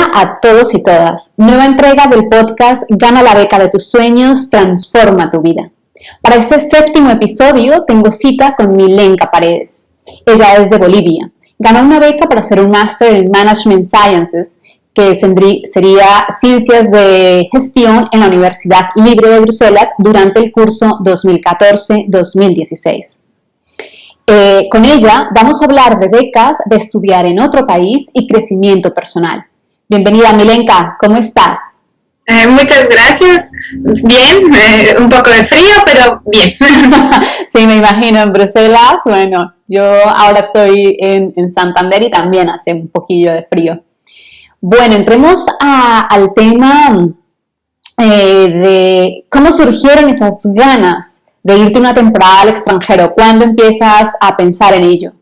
Hola a todos y todas. Nueva entrega del podcast Gana la beca de tus sueños, transforma tu vida. Para este 7º episodio tengo cita con Milenka Paredes. Ella es de Bolivia. Ganó una beca para hacer un máster en Management Sciences, que sería Ciencias de Gestión en la Universidad Libre de Bruselas durante el curso 2014-2016. Con ella vamos a hablar de becas, de estudiar en otro país y crecimiento personal. Bienvenida, Milenka, ¿cómo estás? Muchas gracias. Bien, un poco de frío, pero bien. Sí, me imagino, en Bruselas. Bueno, yo ahora estoy en Santander y también hace un poquillo de frío. Bueno, entremos al tema de cómo surgieron esas ganas de irte una temporada al extranjero. ¿Cuándo empiezas a pensar en ello?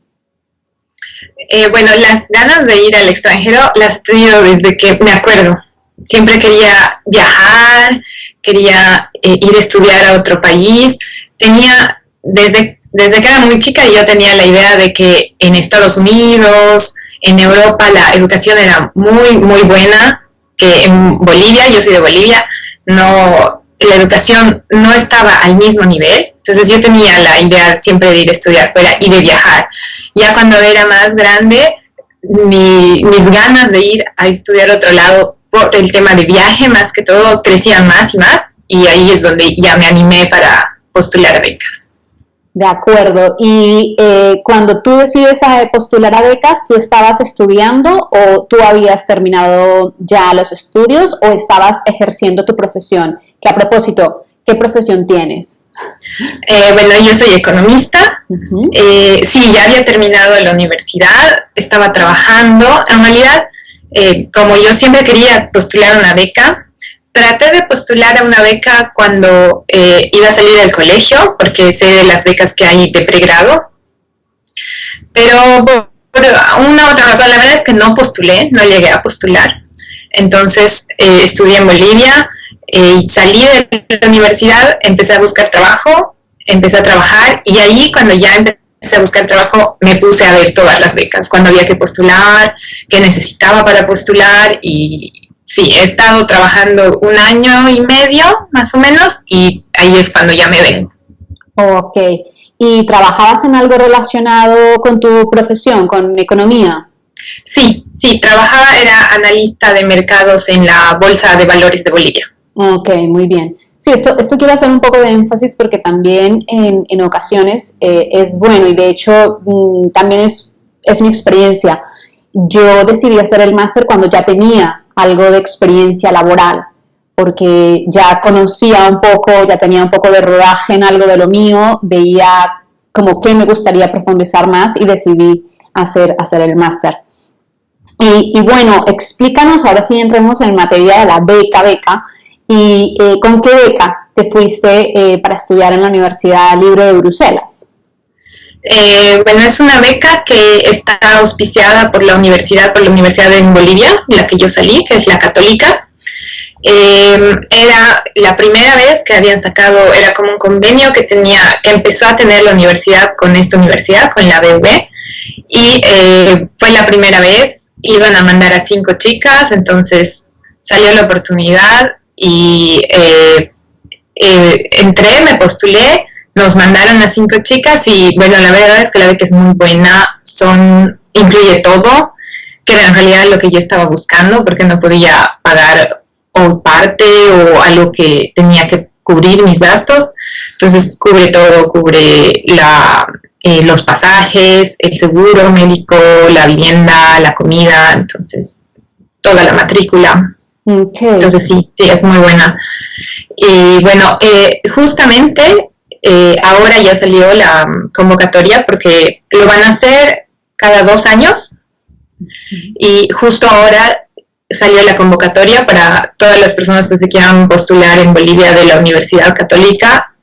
Bueno, las ganas de ir al extranjero las he tenido desde que me acuerdo. Siempre quería viajar, quería ir a estudiar a otro país. Desde que era muy chica, yo tenía la idea de que en Estados Unidos, en Europa, la educación era muy, muy buena, que en Bolivia, yo soy de Bolivia, la educación no estaba al mismo nivel. Entonces yo tenía la idea siempre de ir a estudiar fuera y de viajar. Ya cuando era más grande, mis ganas de ir a estudiar a otro lado por el tema de viaje, más que todo, crecían más y más, y ahí es donde ya me animé para postular a becas. De acuerdo. Y cuando tú decides postular a becas, ¿tú estabas estudiando o tú habías terminado ya los estudios o estabas ejerciendo tu profesión? Que a propósito, ¿qué profesión tienes? Bueno, yo soy economista. Uh-huh. Sí, ya había terminado la universidad, estaba trabajando. En realidad, como yo siempre quería postular una beca, traté de postular a una beca cuando iba a salir del colegio, porque sé de las becas que hay de pregrado. Pero por una u otra razón, la verdad es que no llegué a postular. Entonces, estudié en Bolivia. Salí de la universidad, empecé a buscar trabajo, empecé a trabajar y ahí cuando ya empecé a buscar trabajo me puse a ver todas las becas, cuando había que postular, qué necesitaba para postular y sí, he estado trabajando 1 año y medio más o menos y ahí es cuando ya me vengo. Ok, ¿y trabajabas en algo relacionado con tu profesión, con economía? Sí, trabajaba, era analista de mercados en la Bolsa de Valores de Bolivia. Ok, muy bien. Sí, esto quiero hacer un poco de énfasis porque también en ocasiones es bueno y de hecho también es mi experiencia. Yo decidí hacer el máster cuando ya tenía algo de experiencia laboral porque ya conocía un poco, ya tenía un poco de rodaje en algo de lo mío, veía como que me gustaría profundizar más y decidí hacer el máster. Y bueno, explícanos, ahora sí entremos en materia de la beca. ¿Y con qué beca te fuiste para estudiar en la Universidad Libre de Bruselas? Bueno, es una beca que está auspiciada por la universidad en Bolivia, la que yo salí, que es la Católica. Era la primera vez que habían sacado, era como un convenio que empezó a tener la universidad, con la BV, y fue la primera vez, iban a mandar a 5 chicas, entonces salió la oportunidad y entré, me postulé, nos mandaron a 5 chicas y bueno, la verdad es que la beca es muy buena, incluye todo, que era en realidad lo que yo estaba buscando porque no podía pagar o parte o algo que tenía que cubrir mis gastos, entonces cubre todo, cubre los pasajes, el seguro médico, la vivienda, la comida, entonces toda la matrícula. Okay. Entonces sí, es muy buena. Y bueno, justamente ahora ya salió la convocatoria porque lo van a hacer cada 2 años y justo ahora salió la convocatoria para todas las personas que se quieran postular en Bolivia de la Universidad Católica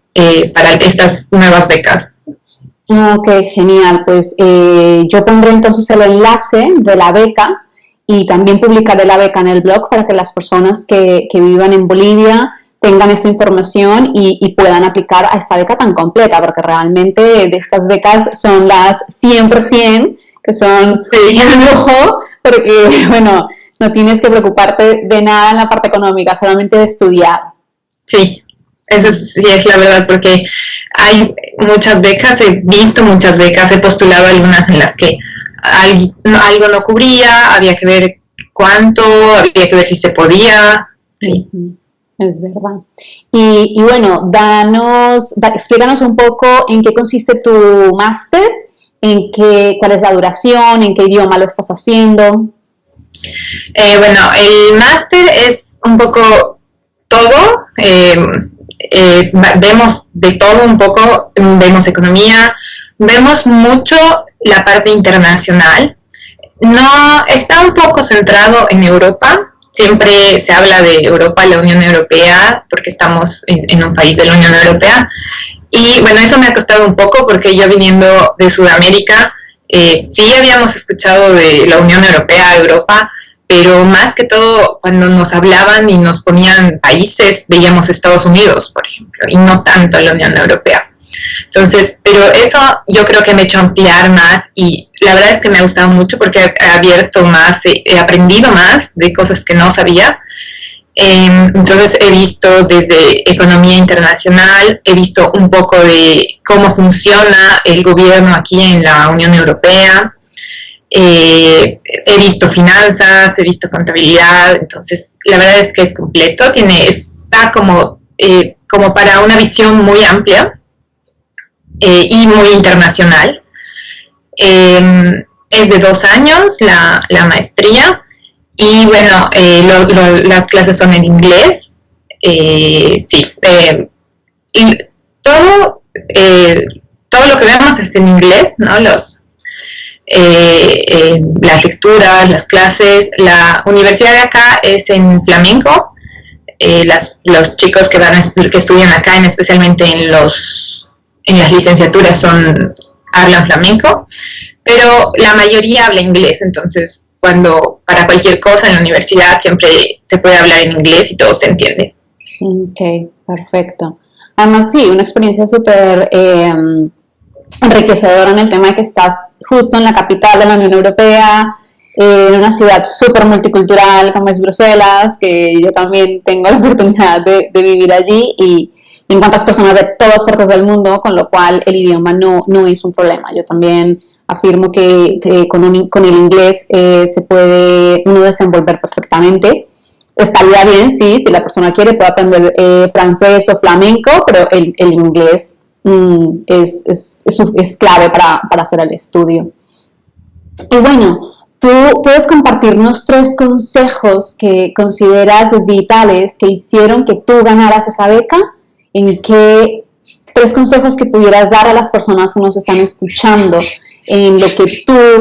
para estas nuevas becas. Ok, genial. Pues yo pondré entonces el enlace de la beca y también publicaré la beca en el blog para que las personas que vivan en Bolivia tengan esta información y puedan aplicar a esta beca tan completa, porque realmente de estas becas son las 100%, que son un lujo, porque, bueno, No tienes que preocuparte de nada en la parte económica, solamente de estudiar. Sí, eso sí es la verdad, porque hay muchas becas, he visto muchas becas, he postulado algunas en las que algo no cubría, había que ver cuánto, había que ver si se podía. Sí. Es verdad. Y bueno, explícanos un poco en qué consiste tu máster, cuál es la duración, en qué idioma lo estás haciendo. Bueno, el máster es un poco todo. Vemos de todo un poco, vemos economía, vemos mucho la parte internacional. No, está un poco centrado en Europa. Siempre se habla de Europa, la Unión Europea, porque estamos en un país de la Unión Europea. Y bueno, eso me ha costado un poco porque yo viniendo de Sudamérica, sí habíamos escuchado de la Unión Europea, Europa, pero más que todo cuando nos hablaban y nos ponían países, veíamos Estados Unidos, por ejemplo, y no tanto la Unión Europea. Entonces, pero eso yo creo que me ha hecho ampliar más y la verdad es que me ha gustado mucho porque he abierto más, he aprendido más de cosas que no sabía. Entonces he visto desde economía internacional, he visto un poco de cómo funciona el gobierno aquí en la Unión Europea, he visto finanzas, he visto contabilidad, entonces la verdad es que es completo, está como para una visión muy amplia y muy internacional. Es de 2 años la maestría y bueno, las clases son en inglés. Sí, y todo lo que vemos es en inglés, ¿no? Las lecturas, las clases. La universidad de acá es en flamenco. Los chicos que estudian acá, especialmente en las licenciaturas, hablan flamenco, pero la mayoría habla inglés, entonces para cualquier cosa en la universidad siempre se puede hablar en inglés y todo se entiende. Ok, perfecto. Además, sí, una experiencia súper enriquecedora en el tema de que estás justo en la capital de la Unión Europea, en una ciudad súper multicultural como es Bruselas, que yo también tengo la oportunidad de vivir allí y encuentras personas de todas partes del mundo, con lo cual el idioma no es un problema. Yo también afirmo que con el inglés se puede uno desenvolver perfectamente. Estaría bien, sí, si la persona quiere puede aprender francés o flamenco, pero el inglés es clave para hacer el estudio. Y bueno, tú puedes compartirnos 3 consejos que consideras vitales que hicieron que tú ganaras esa beca. ¿En qué 3 consejos que pudieras dar a las personas que nos están escuchando en lo que tú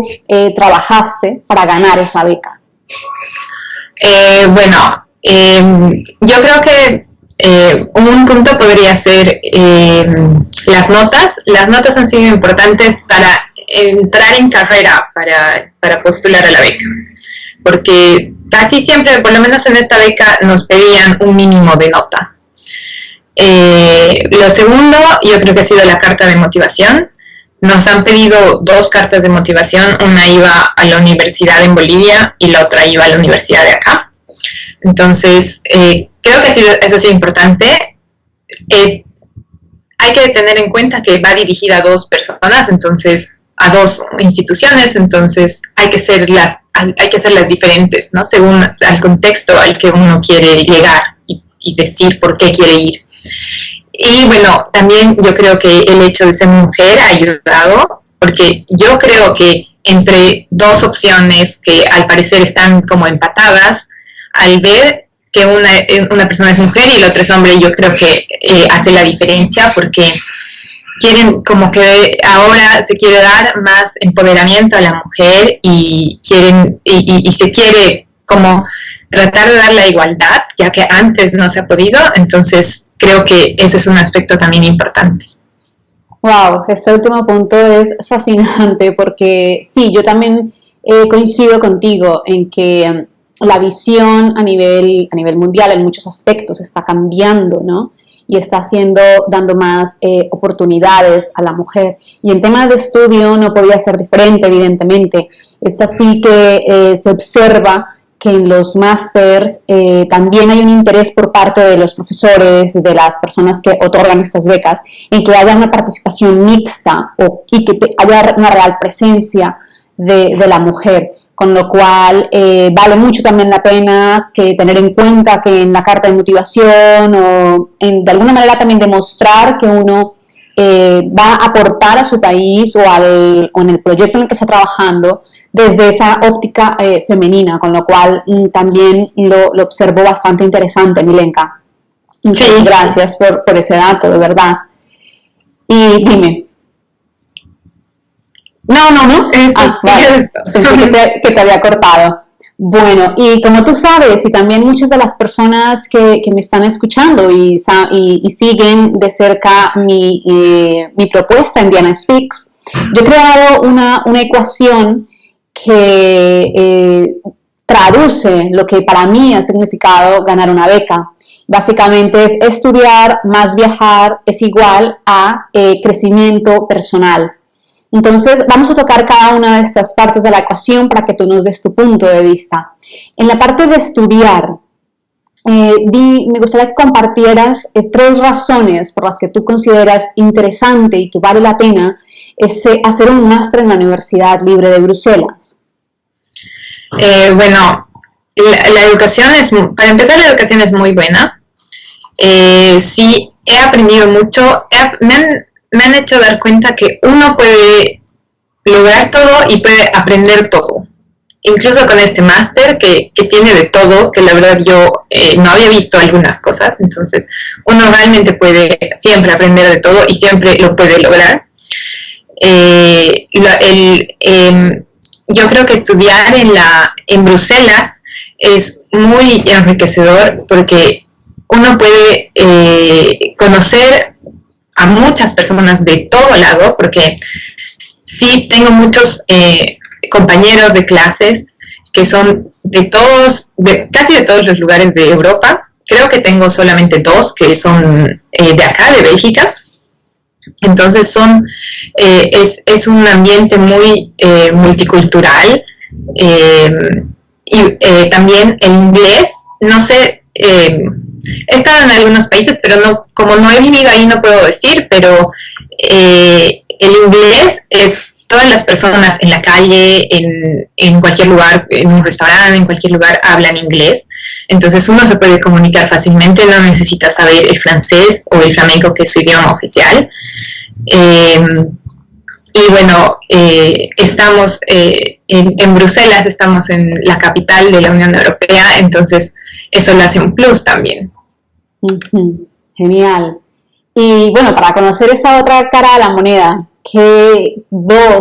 trabajaste para ganar esa beca? Bueno, yo creo que un punto podría ser las notas. Las notas han sido importantes para entrar en carrera, para postular a la beca, porque casi siempre, por lo menos en esta beca, nos pedían un mínimo de nota. Lo segundo, yo creo que ha sido la carta de motivación. Nos han pedido 2 cartas de motivación, una iba a la universidad en Bolivia y la otra iba a la universidad de acá. Entonces, creo que eso ha sido importante. Hay que tener en cuenta que va dirigida a 2 personas, entonces a 2 instituciones, entonces hay que hacerlas diferentes, ¿no? Según al contexto al que uno quiere llegar y decir por qué quiere ir. Y bueno, también yo creo que el hecho de ser mujer ha ayudado, porque yo creo que entre 2 opciones que al parecer están como empatadas, al ver que una persona es mujer y la otra es hombre, yo creo que hace la diferencia, porque como que ahora se quiere dar más empoderamiento a la mujer y se quiere como tratar de dar la igualdad, ya que antes no se ha podido, entonces creo que ese es un aspecto también importante. Wow, este último punto es fascinante porque sí, yo también coincido contigo en que la visión a nivel mundial en muchos aspectos está cambiando, ¿no? Y está dando más oportunidades a la mujer. Y en temas de estudio no podía ser diferente, evidentemente. Es así que se observa que en los másters también hay un interés por parte de los profesores, de las personas que otorgan estas becas, en que haya una participación mixta y que haya una real presencia de la mujer, con lo cual vale mucho también la pena que tener en cuenta que en la carta de motivación o de alguna manera también demostrar que uno va a aportar a su país o en el proyecto en el que está trabajando desde esa óptica femenina, con lo cual también lo observo bastante interesante, Milenka. Muchas gracias por ese dato, de verdad. Y dime. No. Vale. Pensé que te había cortado. Bueno, y como tú sabes, y también muchas de las personas que me están escuchando y siguen de cerca mi propuesta en Diana Speaks, yo he creado una ecuación que traduce lo que para mí ha significado ganar una beca. Básicamente es estudiar más viajar es igual a crecimiento personal. Entonces vamos a tocar cada una de estas partes de la ecuación para que tú nos des tu punto de vista. En la parte de estudiar, me gustaría que compartieras 3 razones por las que tú consideras interesante y que vale la pena hacer un máster en la Universidad Libre de Bruselas. Bueno, la educación para empezar, la educación es muy buena. Sí, he aprendido mucho. Me han hecho dar cuenta que uno puede lograr todo y puede aprender todo. Incluso con este máster que tiene de todo, que la verdad yo no había visto algunas cosas. Entonces, uno realmente puede siempre aprender de todo y siempre lo puede lograr. Yo creo que estudiar en Bruselas es muy enriquecedor porque uno puede conocer a muchas personas de todo lado, porque sí tengo muchos compañeros de clases que son casi de todos los lugares de Europa. Creo que tengo solamente 2 que son de acá, de Bélgica. Entonces es un ambiente muy multicultural y también el inglés, no sé, he estado en algunos países, pero como no he vivido ahí no puedo decir, pero el inglés es todas las personas en la calle, en cualquier lugar, en un restaurante, en cualquier lugar hablan inglés. Entonces uno se puede comunicar fácilmente, no necesita saber el francés o el flamenco, que es su idioma oficial. Y bueno, estamos en Bruselas, estamos en la capital de la Unión Europea, entonces eso lo hace un plus también. Genial. Y bueno, para conocer esa otra cara de la moneda, ¿qué uno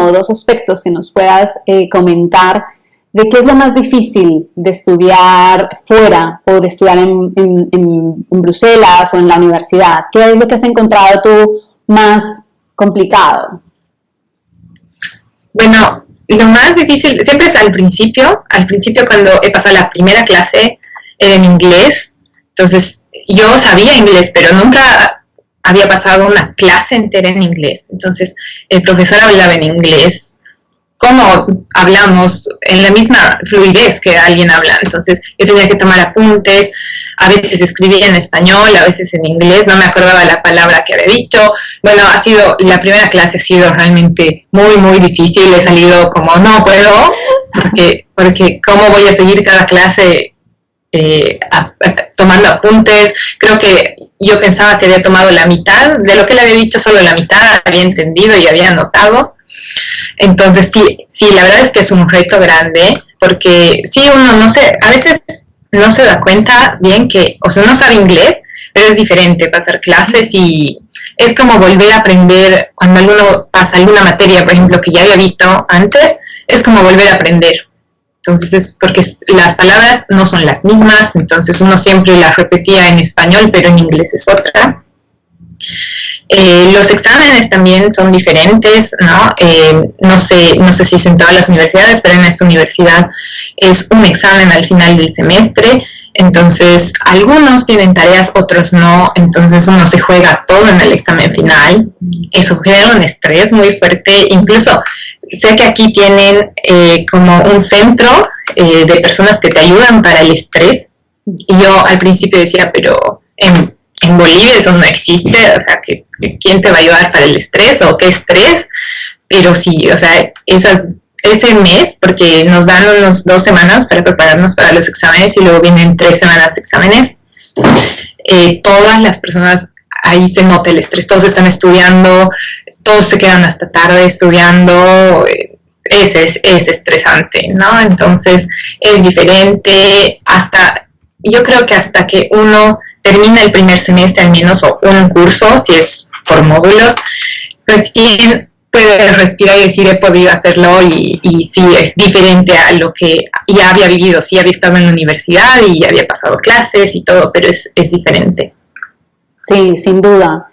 o dos aspectos que nos puedas comentar de qué es lo más difícil de estudiar fuera o de estudiar en Bruselas o en la universidad? ¿Qué es lo que has encontrado tú más complicado? Bueno, lo más difícil siempre es al principio cuando he pasado la primera clase era en inglés, entonces yo sabía inglés, pero nunca había pasado una clase entera en inglés, entonces el profesor hablaba en inglés, como hablamos en la misma fluidez que alguien habla, entonces yo tenía que tomar apuntes, a veces escribía en español, a veces en inglés, no me acordaba la palabra que había dicho. Bueno, la primera clase ha sido realmente muy, muy difícil, he salido como no puedo, porque cómo voy a seguir cada clase tomando apuntes. Creo que yo pensaba que había tomado la mitad, de lo que le había dicho solo la mitad había entendido y había anotado. Entonces sí, la verdad es que es un reto grande, porque sí, uno a veces no se da cuenta bien que, o sea, uno sabe inglés, pero es diferente pasar clases y es como volver a aprender cuando alguno pasa alguna materia, por ejemplo, que ya había visto antes, es como volver a aprender. Entonces es porque las palabras no son las mismas, entonces uno siempre las repetía en español, pero en inglés es otra. Los exámenes también son diferentes, ¿no? No sé si es en todas las universidades, pero en esta universidad es un examen al final del semestre Entonces, algunos tienen tareas, otros no, entonces uno se juega todo en el examen final. Eso genera un estrés muy fuerte. Incluso sé que aquí tienen como un centro de personas que te ayudan para el estrés. Y yo al principio decía, pero en Bolivia eso no existe, o sea, ¿quién te va a ayudar para el estrés o qué estrés? Pero sí, o sea, ese mes, porque nos dan unos 2 semanas para prepararnos para los exámenes y luego vienen 3 semanas de exámenes, todas las personas, ahí se nota el estrés, todos están estudiando, todos se quedan hasta tarde estudiando, es estresante, ¿no? Entonces es diferente, yo creo que hasta que uno termina el primer semestre al menos, o un curso, si es por módulos, recién puede respirar y decir he podido hacerlo y sí, es diferente a lo que ya había vivido. Sí, había estado en la universidad y ya había pasado clases y todo, pero es diferente. Sí, sin duda.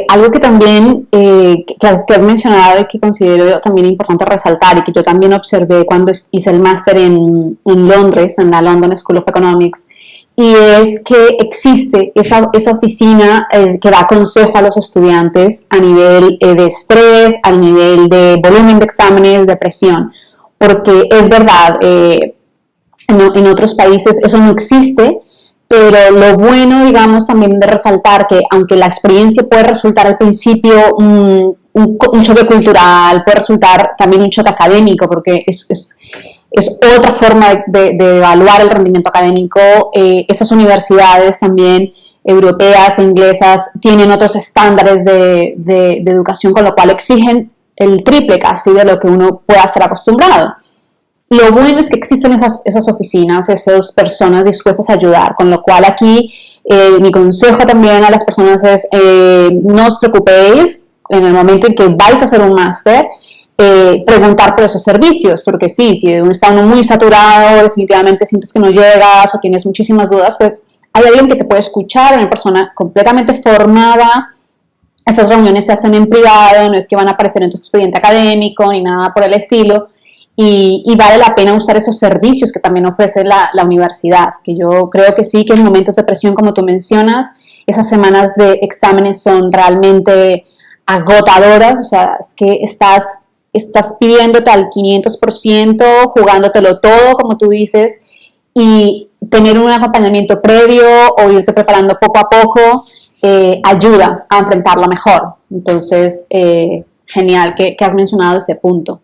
Algo que también que has mencionado y que considero también importante resaltar y que yo también observé cuando hice el máster en Londres, en la London School of Economics, y es que existe esa oficina que da consejo a los estudiantes a nivel de estrés, a nivel de volumen de exámenes, de presión, porque es verdad, en otros países eso no existe, pero lo bueno, digamos, también de resaltar que aunque la experiencia puede resultar al principio un choque cultural, puede resultar también un choque académico, porque es otra forma de evaluar el rendimiento académico. Esas universidades también europeas e inglesas tienen otros estándares de educación, con lo cual exigen el triple casi de lo que uno pueda estar acostumbrado. Lo bueno es que existen esas oficinas, esas personas dispuestas a ayudar, con lo cual aquí mi consejo también a las personas es no os preocupéis en el momento en que vais a hacer un máster, preguntar por esos servicios, porque sí, si uno está muy saturado, definitivamente sientes que no llegas o tienes muchísimas dudas, pues hay alguien que te puede escuchar, una persona completamente formada. Esas reuniones se hacen en privado, no es que van a aparecer en tu expediente académico ni nada por el estilo, y vale la pena usar esos servicios que también ofrece la universidad, que yo creo que sí, que en momentos de presión, como tú mencionas, esas semanas de exámenes son realmente agotadoras, o sea, es que estás pidiéndote al 500%, jugándotelo todo, como tú dices, y tener un acompañamiento previo o irte preparando poco a poco ayuda a enfrentarlo mejor. Entonces, genial que has mencionado ese punto.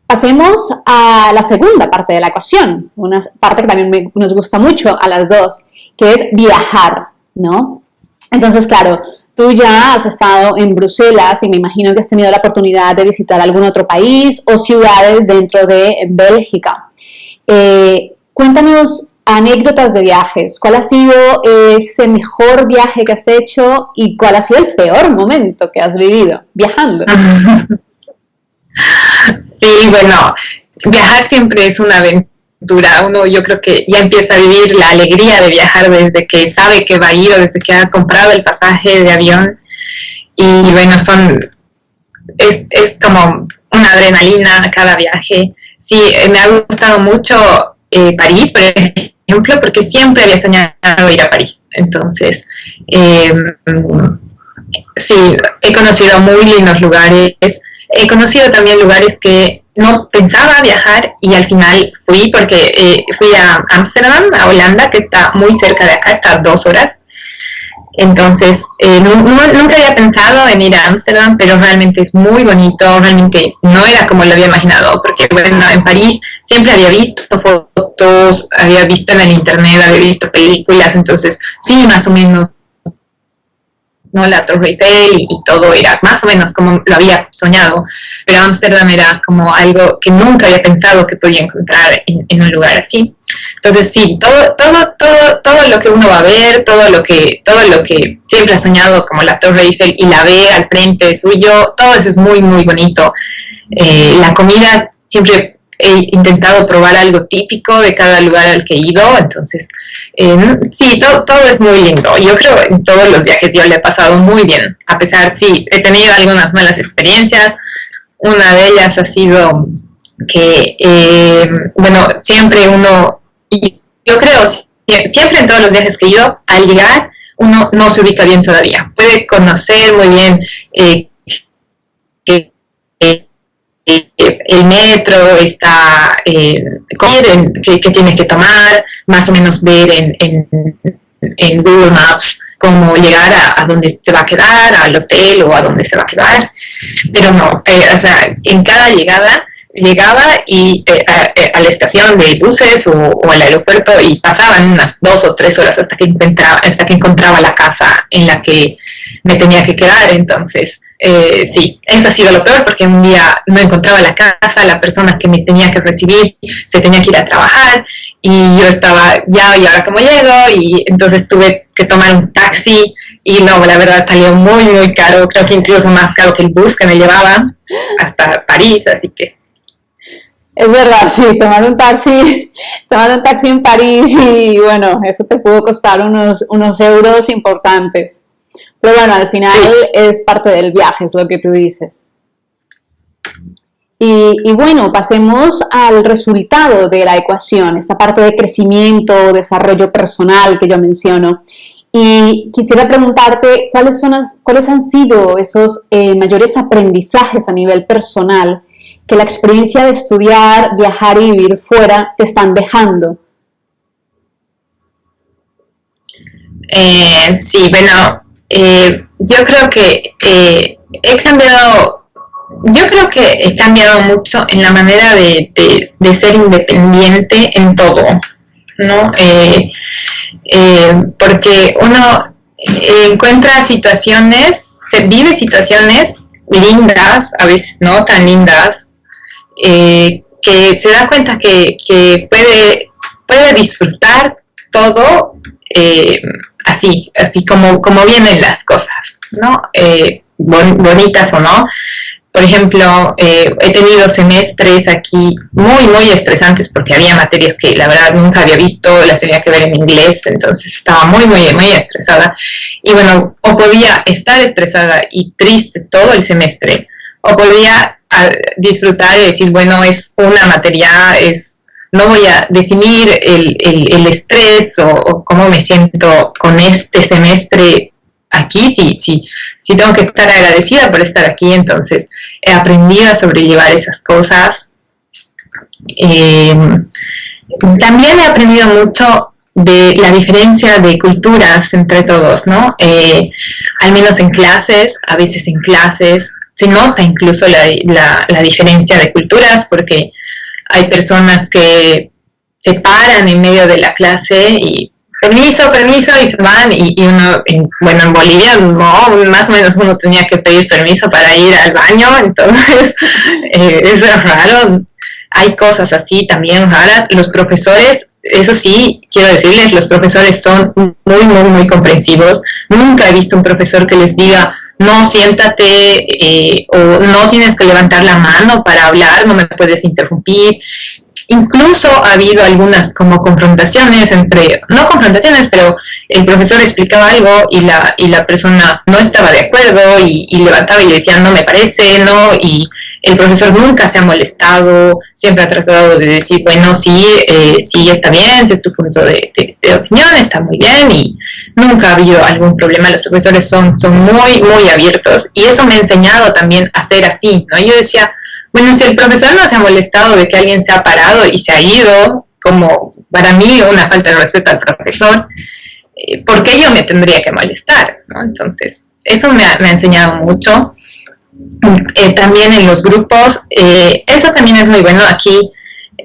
Pasemos a la segunda parte de la ecuación, una parte que también nos gusta mucho a las dos, que es viajar, ¿no? Entonces, claro, tú ya has estado en Bruselas y me imagino que has tenido la oportunidad de visitar algún otro país o ciudades dentro de Bélgica. Cuéntanos anécdotas de viajes. ¿Cuál ha sido ese mejor viaje que has hecho y cuál ha sido el peor momento que has vivido viajando? Sí, bueno, viajar siempre es una aventura. Uno, yo creo que ya empieza a vivir la alegría de viajar desde que sabe que va a ir o desde que ha comprado el pasaje de avión. Y bueno, es como una adrenalina cada viaje. Sí, me ha gustado mucho París, por ejemplo, porque siempre había soñado ir a París. Entonces, sí, he conocido muy lindos lugares. He conocido también lugares que no pensaba viajar y al final fui, porque fui a Ámsterdam, a Holanda, que está muy cerca de acá, está a 2 horas. Entonces, nunca había pensado en ir a Ámsterdam, pero realmente es muy bonito, realmente no era como lo había imaginado, porque bueno, en París siempre había visto fotos, había visto en el internet, había visto películas, entonces sí, más o menos, ¿no? La Torre Eiffel y todo era más o menos como lo había soñado, pero Ámsterdam era como algo que nunca había pensado que podía encontrar en un lugar así. Entonces sí, todo lo que uno va a ver, todo lo que siempre ha soñado, como la Torre Eiffel, y la ve al frente suyo, todo eso es muy, muy bonito. La comida, siempre he intentado probar algo típico de cada lugar al que he ido, entonces sí, todo es muy lindo. Yo creo que en todos los viajes yo le he pasado muy bien, a pesar, sí, he tenido algunas malas experiencias. Una de ellas ha sido que, bueno, siempre uno, y yo creo siempre en todos los viajes que yo, al llegar, uno no se ubica bien todavía. Puede conocer muy bien el metro, está que tienes que tomar, más o menos ver en Google Maps cómo llegar a donde se va a quedar, al hotel o a donde se va a quedar. Pero no, o sea, en cada llegaba y a la estación de buses o al aeropuerto, y pasaban unas 2 o 3 horas hasta que encontraba la casa en la que me tenía que quedar. Entonces, sí, eso ha sido lo peor, porque un día no encontraba la casa, la persona que me tenía que recibir se tenía que ir a trabajar, y yo estaba, ¿y ahora cómo llego? Y entonces tuve que tomar un taxi, y no, la verdad salió muy, muy caro, creo que incluso más caro que el bus que me llevaba hasta París, así que... Es verdad, sí, tomar un taxi en París, y bueno, eso te pudo costar unos euros importantes. Pero bueno, al final sí, es parte del viaje, es lo que tú dices. Y bueno, pasemos al resultado de la ecuación, esta parte de crecimiento, desarrollo personal que yo menciono. Y quisiera preguntarte cuáles han sido esos mayores aprendizajes a nivel personal que la experiencia de estudiar, viajar y vivir fuera te están dejando. Sí, bueno, yo creo que he cambiado mucho en la manera de ser independiente en todo, ¿no? Porque uno encuentra vive situaciones lindas, a veces no tan lindas, que se da cuenta que puede disfrutar todo así como vienen las cosas, ¿no? Bonitas o no. Por ejemplo, he tenido semestres aquí muy, muy estresantes, porque había materias que la verdad nunca había visto, las tenía que ver en inglés, entonces estaba muy, muy, muy estresada. Y bueno, o podía estar estresada y triste todo el semestre, o podía disfrutar y decir, bueno, es una materia, no voy a definir el estrés o cómo me siento con este semestre aquí, sí, tengo que estar agradecida por estar aquí. Entonces he aprendido a sobrellevar esas cosas. También he aprendido mucho de la diferencia de culturas entre todos, ¿no? Al menos a veces en clases se nota incluso la diferencia de culturas, porque hay personas que se paran en medio de la clase y permiso, y se van, y uno, en Bolivia, no, más o menos uno tenía que pedir permiso para ir al baño, entonces eso es raro. Hay cosas así también raras. Los profesores, eso sí, quiero decirles, los profesores son muy, muy, muy comprensivos. Nunca he visto un profesor que les diga, no, siéntate, o no tienes que levantar la mano para hablar, no me puedes interrumpir. Incluso ha habido algunas como confrontaciones no confrontaciones, pero el profesor explicaba algo y la persona no estaba de acuerdo y levantaba y le decía, no me parece, no, y el profesor nunca se ha molestado, siempre ha tratado de decir, bueno, sí, está bien, si es tu punto de opinión, está muy bien, y nunca ha habido algún problema. Los profesores son muy, muy abiertos, y eso me ha enseñado también a ser así, ¿no? Yo decía, bueno, si el profesor no se ha molestado de que alguien se ha parado y se ha ido, como para mí una falta de respeto al profesor, ¿por qué yo me tendría que molestar, ¿no? Entonces, eso me ha enseñado mucho. También en los grupos, eso también es muy bueno aquí,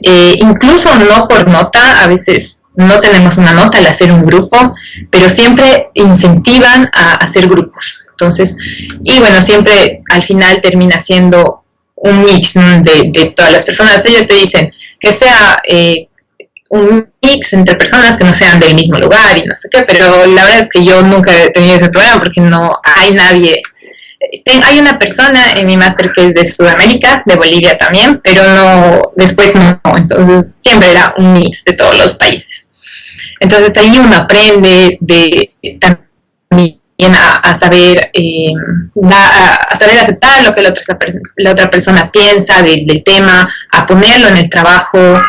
incluso no por nota, a veces no tenemos una nota al hacer un grupo, pero siempre incentivan a hacer grupos. Entonces, y bueno, siempre al final termina siendo un mix de todas las personas. Ellos te dicen que sea un mix entre personas que no sean del mismo lugar y no sé qué, pero la verdad es que yo nunca he tenido ese problema, porque no hay nadie. Hay una persona en mi máster que es de Sudamérica, de Bolivia también, pero después no, entonces siempre era un mix de todos los países. Entonces ahí uno aprende también a saber aceptar lo que la otra persona piensa del tema, a ponerlo en el trabajo,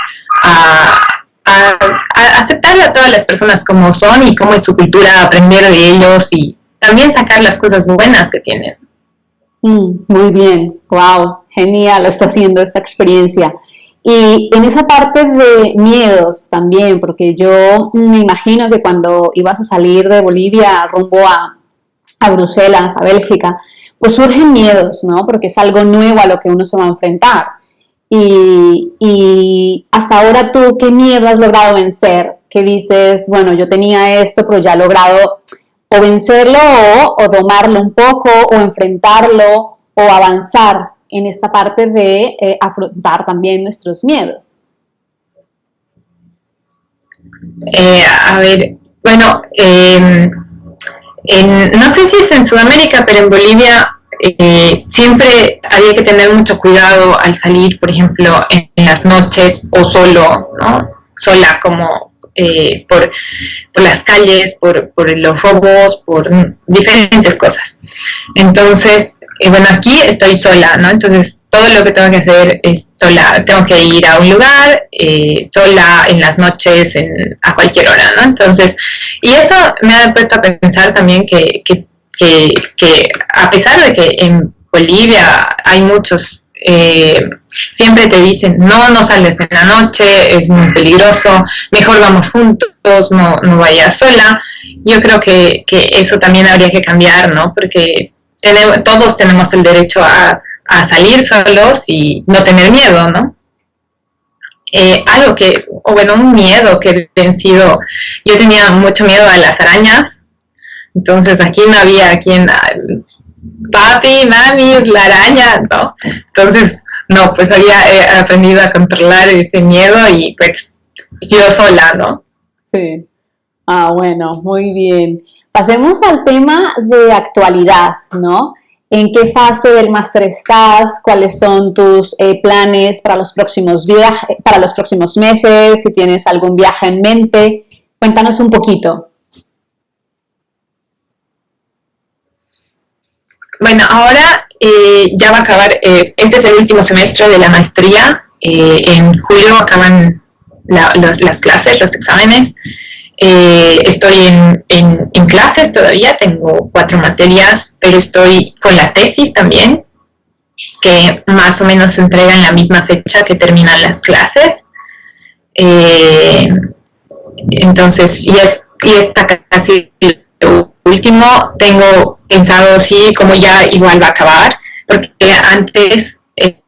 a aceptar a todas las personas como son y cómo es su cultura, aprender de ellos y también sacar las cosas buenas que tienen. Muy bien, wow, genial está haciendo esta experiencia. Y en esa parte de miedos también, porque yo me imagino que cuando ibas a salir de Bolivia rumbo a Bruselas, a Bélgica, pues surgen miedos, ¿no? Porque es algo nuevo a lo que uno se va a enfrentar. Y hasta ahora tú, ¿qué miedo has logrado vencer? ¿Qué dices, bueno, yo tenía esto, pero ya he logrado o vencerlo o domarlo un poco o enfrentarlo o avanzar en esta parte de afrontar también nuestros miedos? A ver, bueno, no sé si es en Sudamérica, pero en Bolivia siempre había que tener mucho cuidado al salir, por ejemplo, en las noches o solo, ¿no? Sola como por las calles, por los robos, por diferentes cosas. Entonces, bueno, aquí estoy sola, ¿no? Entonces, todo lo que tengo que hacer es sola. Tengo que ir a un lugar, sola en las noches, a cualquier hora, ¿no? Entonces, y eso me ha puesto a pensar también que a pesar de que en Bolivia hay muchos siempre te dicen no sales en la noche, es muy peligroso, mejor vamos juntos, no vayas sola. Yo creo que eso también habría que cambiar, ¿no? Porque todos tenemos el derecho a salir solos y no tener miedo, ¿no? Un miedo que he vencido, yo tenía mucho miedo a las arañas, entonces aquí no había quien, papi, mami, la araña, ¿no? Entonces, no, pues había aprendido a controlar ese miedo y pues yo sola, ¿no? Sí. Ah, bueno, muy bien. Pasemos al tema de actualidad, ¿no? ¿En qué fase del máster estás? ¿Cuáles son tus planes para los próximos para los próximos meses? Si tienes algún viaje en mente, cuéntanos un poquito. Bueno, ahora ya va a acabar, este es el último semestre de la maestría, en julio acaban las clases, los exámenes, estoy en clases todavía, tengo 4 materias, pero estoy con la tesis también, que más o menos se entrega en la misma fecha que terminan las clases, entonces, y está casi último, tengo pensado sí, como ya igual va a acabar, porque antes el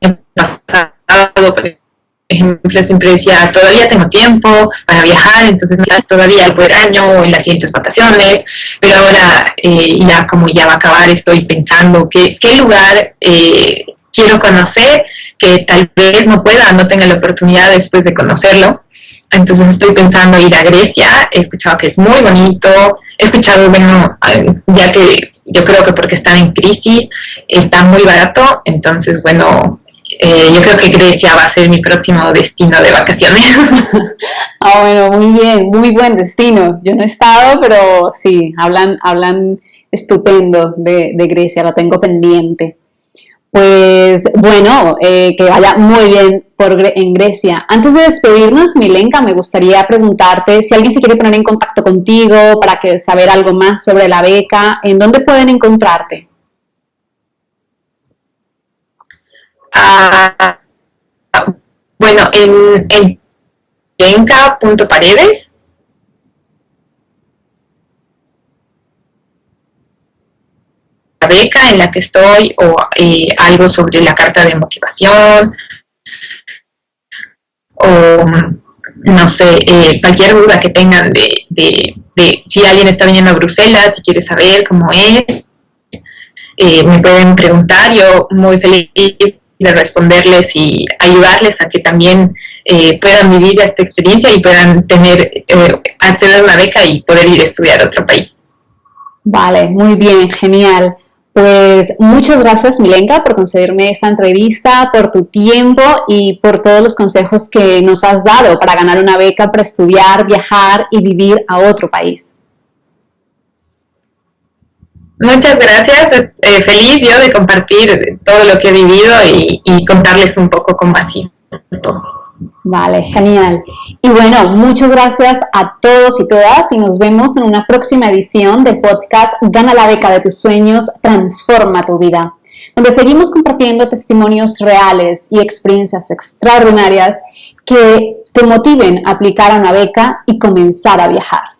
año pasado, por ejemplo, siempre decía, todavía tengo tiempo para viajar, entonces todavía el buen año o en las siguientes vacaciones, pero ahora ya como ya va a acabar, estoy pensando qué lugar quiero conocer, que tal vez no tenga la oportunidad después de conocerlo. Entonces estoy pensando ir a Grecia, he escuchado que es muy bonito, he escuchado, bueno, ya que yo creo que porque están en crisis, está muy barato, entonces, bueno, yo creo que Grecia va a ser mi próximo destino de vacaciones. Ah, bueno, muy bien, muy buen destino. Yo no he estado, pero sí, hablan estupendo de Grecia, lo tengo pendiente. Pues bueno, que vaya muy bien en Grecia. Antes de despedirnos, Milenka, me gustaría preguntarte si alguien se quiere poner en contacto contigo para saber algo más sobre la beca, ¿en dónde pueden encontrarte? Bueno, en milenka.paredes. La beca en la que estoy o algo sobre la carta de motivación o no sé, cualquier duda que tengan de si alguien está viniendo a Bruselas y quiere saber cómo es, me pueden preguntar, yo muy feliz de responderles y ayudarles a que también puedan vivir esta experiencia y puedan acceder a una beca y poder ir a estudiar a otro país. Vale, muy bien, genial. Pues muchas gracias, Milenka, por concederme esta entrevista, por tu tiempo y por todos los consejos que nos has dado para ganar una beca, para estudiar, viajar y vivir a otro país. Muchas gracias, feliz yo de compartir todo lo que he vivido y contarles un poco cómo ha sido todo. Vale, genial. Y bueno, muchas gracias a todos y todas y nos vemos en una próxima edición del podcast Gana la beca de tus sueños, transforma tu vida, donde seguimos compartiendo testimonios reales y experiencias extraordinarias que te motiven a aplicar a una beca y comenzar a viajar.